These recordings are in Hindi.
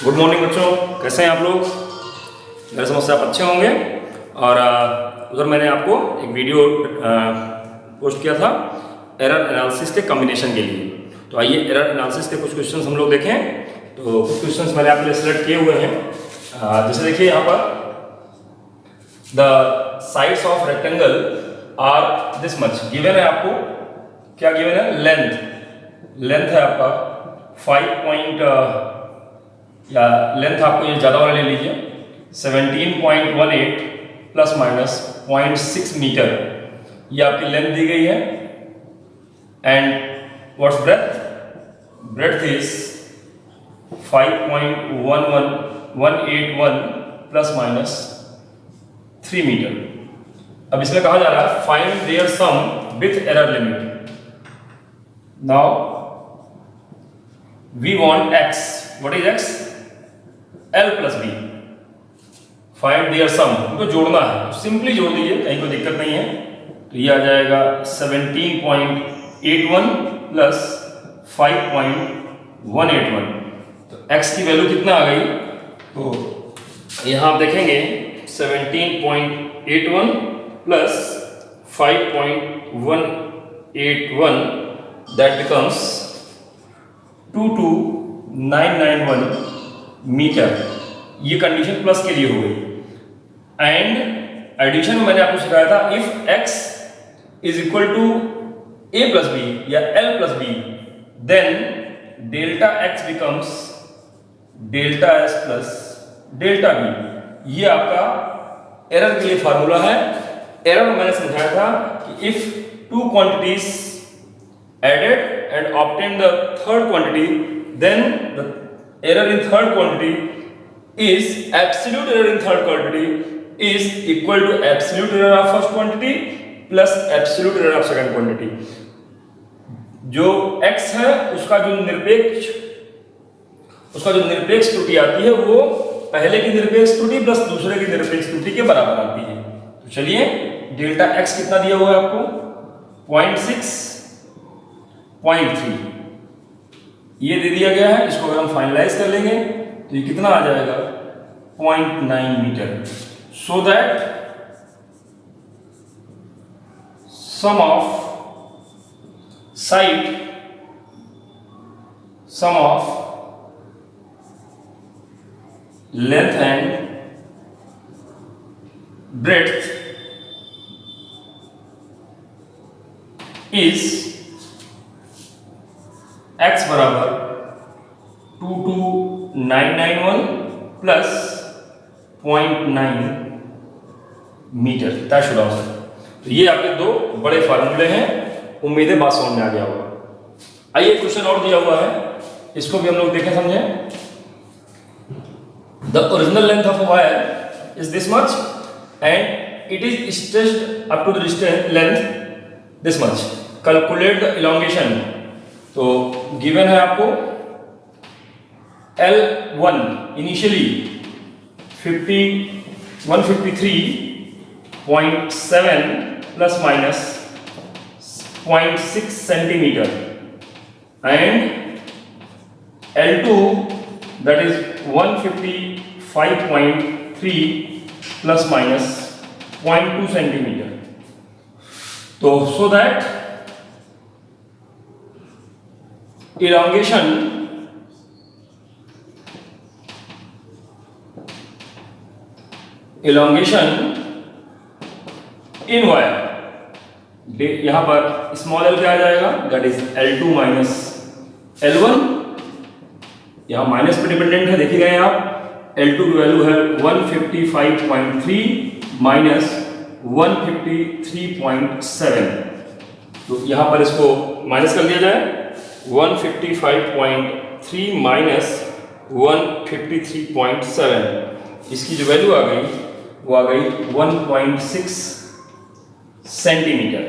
गुड मॉर्निंग बच्चों, कैसे हैं आप लोग। मेरे समझ से आप अच्छे होंगे। और उधर मैंने आपको एक वीडियो पोस्ट किया था एरर एनालिसिस के कॉम्बिनेशन के लिए। तो आइए एरर एनालिसिस के कुछ क्वेश्चंस हम लोग देखें। तो कुछ क्वेश्चंस मैंने आपके लिए सिलेक्ट किए हुए हैं। जैसे देखिए यहाँ पर the sides of rectangle are this much given है। आपको क्या गिवन है? लेंथ है आपका 5 या लेंथ आपको ये ज़्यादा वाला ले लीजिए 17.18 प्लस माइनस 0.6 मीटर, ये आपकी लेंथ दी गई है। And what's breadth is 5.181 plus minus 3 metre. अब इसमें कहा जा रहा है find their sum with error limit. Now we want x, what is x? L plus B. Find their sum, इनको जोड़ना है, सिंपली जोड़ दीजिए, कहीं कोई दिक्कत नहीं है। तो ये आ जाएगा 17.81 प्लस 5.181। तो x की वैल्यू कितना आ गई? तो यहाँ आप देखेंगे 17.81 प्लस 5.181, दैट बिकम्स 22991 मीटर। ये कंडीशन प्लस के लिए हो गई। एंड एडिशन में मैंने आपको सिखाया था if x is equal to a plus B या l plus B, then delta x becomes delta s plus delta B. ये आपका एरर के लिए फार्मूला है। एरर में मैंने समझाया था कि if two quantities added and obtained the third quantity, then the error in third quantity is absolute error in third quantity is equal to absolute error of first quantity plus absolute error of second quantity। जो x है उसका जो निरपेक्ष त्रुटि आती है वो पहले की निरपेक्ष त्रुटि प्लस दूसरे की निरपेक्ष त्रुटि के बराबर आती है। तो चलिए डेल्टा x कितना दिया हुआ है आपको? 0.3 ये दे दिया गया है। इसको अगर हम फाइनलाइज कर लेंगे तो ये कितना आ जाएगा? 0.9 metre. So that sum of length and breadth is x बराबर 22991 plus 0.9 metre. That should answer. तो ये आपके दो बड़े फार्मूले हैं। उम्मीद है बात समझ में आ गया होगा। आइए क्वेश्चन और दिया हुआ है, इसको भी हम लोग देखें समझें। The original length of a wire is this much and it is stretched up to the length this much. Calculate the elongation. तो गिवन है आपको L1 initially 153.7 plus minus 0.6 centimetre and L2 that is 155.3 plus minus 0.2 centimetre. तो so that elongation in wire, यहां पर स्मॉल l क्या आ जाएगा? That is L2 minus L1। यहां माइनस पे डिपेंडेंट है, देखिए गए आप। L2 की वैल्यू है 155.3 माइनस 153.7। तो यहां पर इसको माइनस कर दिया जाए। 155.3 माइनस 153.7, इसकी जो वैल्यू आ गई वो आ गई 1.6 centimetre.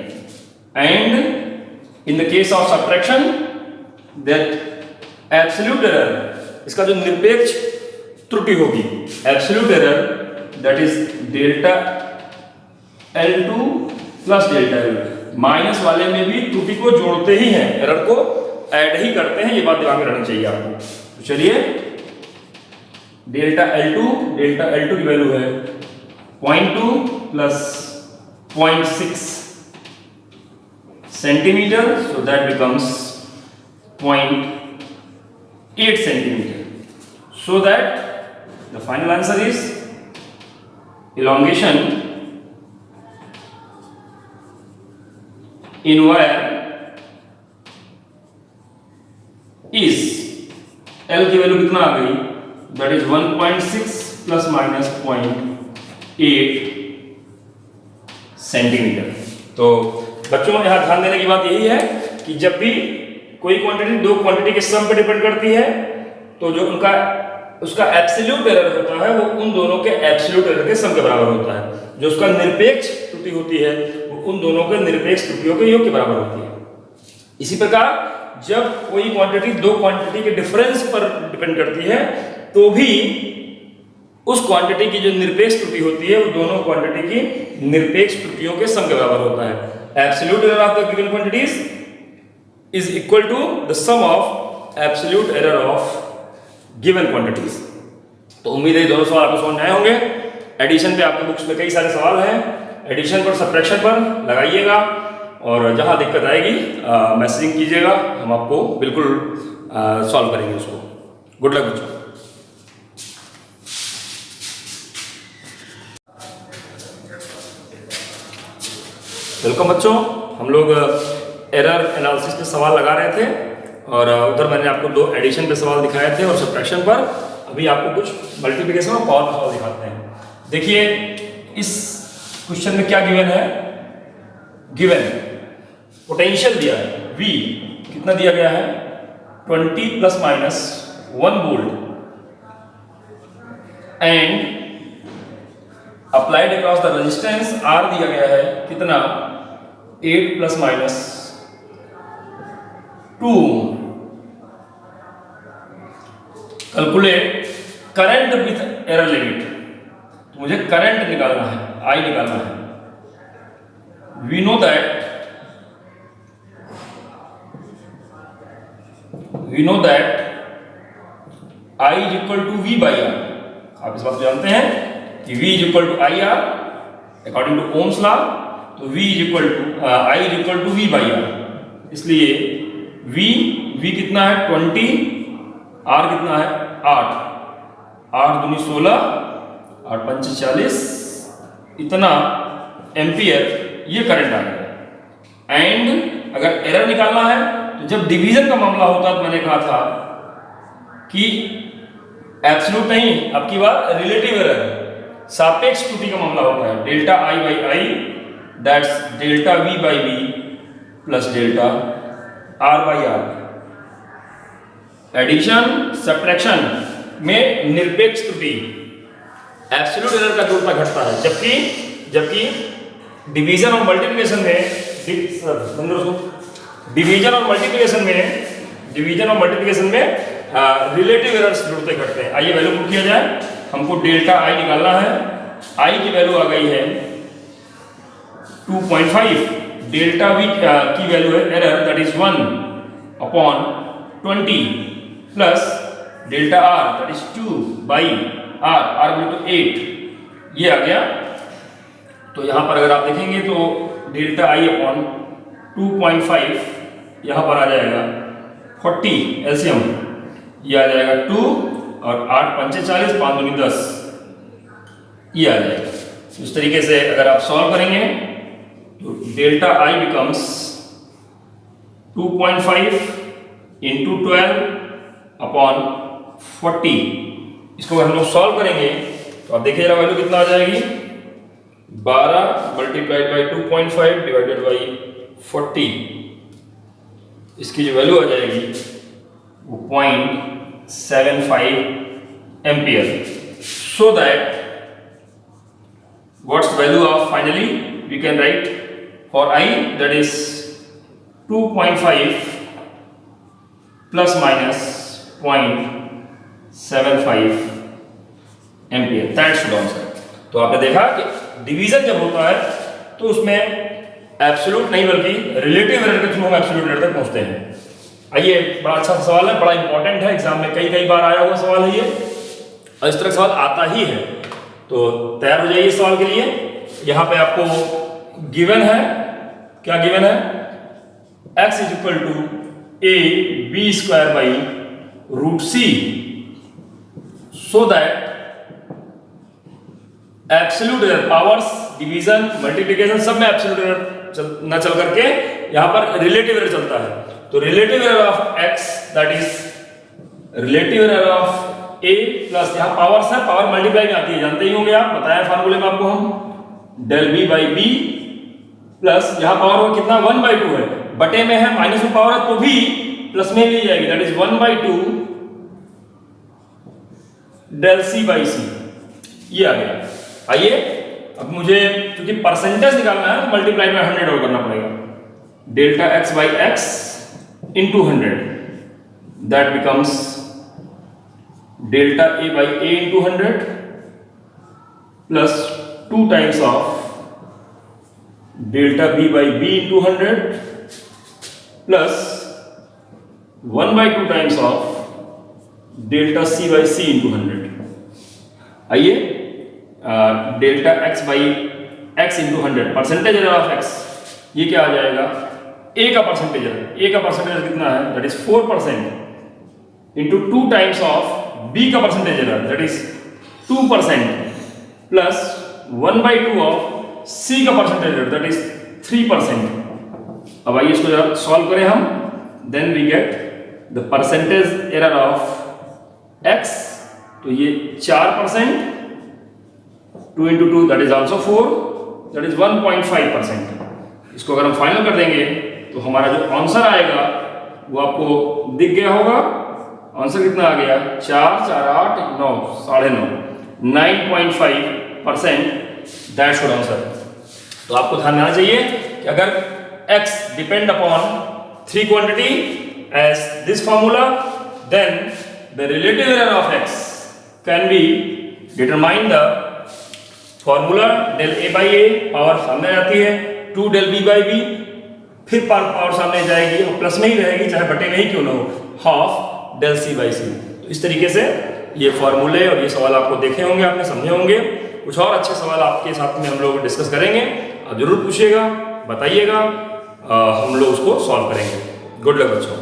And in the case of subtraction that absolute error, इसका जो निरपेक्ष त्रुटि होगी absolute error that is delta L2 plus delta L। Minus वाले में भी त्रुटि को जोड़ते ही हैं, एरर को ऐड ही करते हैं, ये बात दिमाग में रखनी चाहिए आपको। तो चलिए डेल्टा L2 की वैल्यू है 0.2 plus 0.6 centimetre, so that becomes 0.8 centimetre. So that the final answer is elongation in wire is L की वैल्यू कितना आ गई, that is 1.6 plus minus 0.8 centimetre. तो बच्चों यहाँ ध्यान देने की बात यही है कि जब भी कोई क्वांटिटी दो क्वांटिटी के सम पे डिपेंड करती है तो जो उसका एब्सोल्यूट एरर होता है वो उन दोनों के एब्सोल्यूट एरर के सम के बराबर होता है. जो उसका निरपेक्ष त्रुटि होती है वो उन दोनों के निरपेक्ष त्रुटियों के योग के बराबर होती है. इसी प्रकार जब कोई क्वांटिटी दो क्वांटिटी के डिफरेंस पर डिपेंड करती है तो भी उस क्वांटिटी की जो निरपेक्ष त्रुटि होती है वो दोनों क्वांटिटी की निरपेक्ष त्रुटियों के सम के बराबर होता है. Absolute error of the given quantities is equal to the sum of absolute error of given quantities. तो उम्मीद है दोनों सवाल आपको समझ में आए होंगे. एडिशन पे आपके बुक्स में कई सारे सवाल हैं, एडिशन पर सब्ट्रैक्शन पर लगाइएगा और जहां दिक्कत आएगी मैसेजिंग कीजिएगा, हम आपको बिल्कुल सॉल्व करेंगे उसको. गुड लक बच्चों. वेलकम बच्चों. हम लोग एरर एनालिसिस पे सवाल लगा रहे थे और उधर मैंने आपको दो एडिशन पे सवाल दिखाए थे और सब्ट्रैक्शन पर. अभी आपको कुछ मल्टीप्लिकेशन और पावर पे सवाल दिखाते हैं. देखिए इस क्वेश्चन में क्या गिवन है, गिवन पोटेंशियल दिया है V, कितना दिया गया है 20 plus minus 1 volt and applied across the resistance R दिया गया है कितना 8 plus minus 2. Calculate current with error limit. तो मुझे करंट निकालना है, I निकालना है. We know that I is equal to V by R. आप इस बात को जानते हैं कि V is equal to I R according to Ohm's law. तो I is equal to V by R. इसलिए V कितना है 20, R कितना है 8, 8 दूनी 16, 8 पंच 40, इतना एम्पियर ये करंट आ गया. एंड अगर एरर निकालना है तो जब डिवीजन का मामला होता है तो मैंने कहा था कि एब्सोल्यूट नहीं, अब की बार रिलेटिव एरर, सापेक्ष त्रुटि का मामला होता है. Delta I by I that's delta V by V plus delta R by R. Addition subtraction में निरपेक्ष त्रुटि एब्सोल्यूट एरर का जोड़ता घटता है, जबकि डिवीजन और मल्टीप्लिकेशन में रिलेटिव एरर्स जुड़ते घटते हैं. आइए वैल्यू पुट किया जाए. हमको डेल्टा I निकालना है. I की वैल्यू आ गई है 2.5. डेल्टा V की वैल्यू है error that is 1/20 plus delta R that is 2 by R तो 8 ये आ गया. तो यहां पर अगर आप देखेंगे तो डेल्टा I अपॉन 2.5 यहां पर आ जाएगा 40 एलसीएम, ये आ जाएगा 2 और 8 पंचे 40, 5 दूनी 10 ये आ जाएगा. इस तरीके से अगर आप सॉल्व करेंगे तो delta I becomes 2.5 into 12 upon 40. इसको अगर हम लोग सॉल्व करेंगे तो आप देखिए वैल्यू कितना आ जाएगी 12 मल्टीप्लाइड बाई 2.5 डिवाइडेड बाई 40. इसकी जो वैल्यू आ जाएगी वो 0.75 ampere. So that what's value of finally we can write for I that is 2.5 plus minus 0.75 ampere. That's the answer. तो आपने देखा कि डिवीजन जब होता है तो उसमें एब्सोल्यूट नहीं बल्कि रिलेटिव एरर के थ्रू हम एब्सोल्यूट एरर तक पहुंचते हैं. आइए बड़ा अच्छा सवाल है, बड़ा इंपॉर्टेंट है, एग्जाम में कई बार आया हुआ सवाल है ये. और इस तरह का सवाल आता ही है। तो तैयार हो जाइए इस सवाल के लिए। यहाँ पे आपको गिवन है, क्या गिवन है, x is equal to A B square by root C, so that absolute error, powers, division, multiplication सब में एब्सोल्यूट एरर न चल करके यहां पर रिलेटिव एरर चलता है। तो relative error of x that is relative error of a plus, यहां पावर्स है, पावर मल्टीप्लाई में आती है, जानते ही होंगे आप, बताया फार्मूले में आपको हम, del B by B plus, यहां पावर में कितना 1/2 है, बटे में है, माइनस में पावर है तो भी प्लस में ली जाएगी, that is 1/2 del C by C, ये आ गया। आइए अब मुझे क्योंकि परसेंटेज निकालना है मल्टीप्लाई में 100 और करना पड़ेगा, delta x by x into 100 that becomes delta a by a into 100 plus 2 times of delta b by b into 100 plus 1/2 times of delta c by c into 100। आइए delta x by x into 100 percentage error of x, ये क्या आ जाएगा, a का परसेंटेज एरर, a का परसेंटेज एरर कितना है, that is 4% into 2 times of b का percentage error that is 2% plus 1/2 of c का परसेंटेज एरर दैट इज 3%। अब आइए इसको जरा सॉल्व करें हम, then we get the percentage error of x, तो ये 4%, 2 into 2 that is also 4, that is 1.5%। इसको अगर हम फाइनल कर देंगे तो हमारा जो आंसर आएगा वो आपको दिख गया होगा। आंसर कितना आ गया, 4 4 8 9 9.5%, 9.5% दैट शुड आंसर। तो आपको ध्यान देना चाहिए कि अगर x depend upon 3 quantity as this formula, then the relative error of x can be determine the formula del a by a, power सामने जाती है, 2 डेल b बाई b, फिर पावर सामने जाएगी और प्लस में ही रहेगी चाहे बटे में ही क्यों ना हो, half del c by c। तो इस तरीके से ये फॉर्मूले और ये सवाल आपको देखे होंगे, आपने समझे होंगे। कुछ और अच्छे सवाल आपके साथ में हम लोग डिस्कस करेंगे, आप जरूर पूछिएगा, बताइएगा, हम लोग उसको सॉल्व करेंगे। गुड लक बच्चों।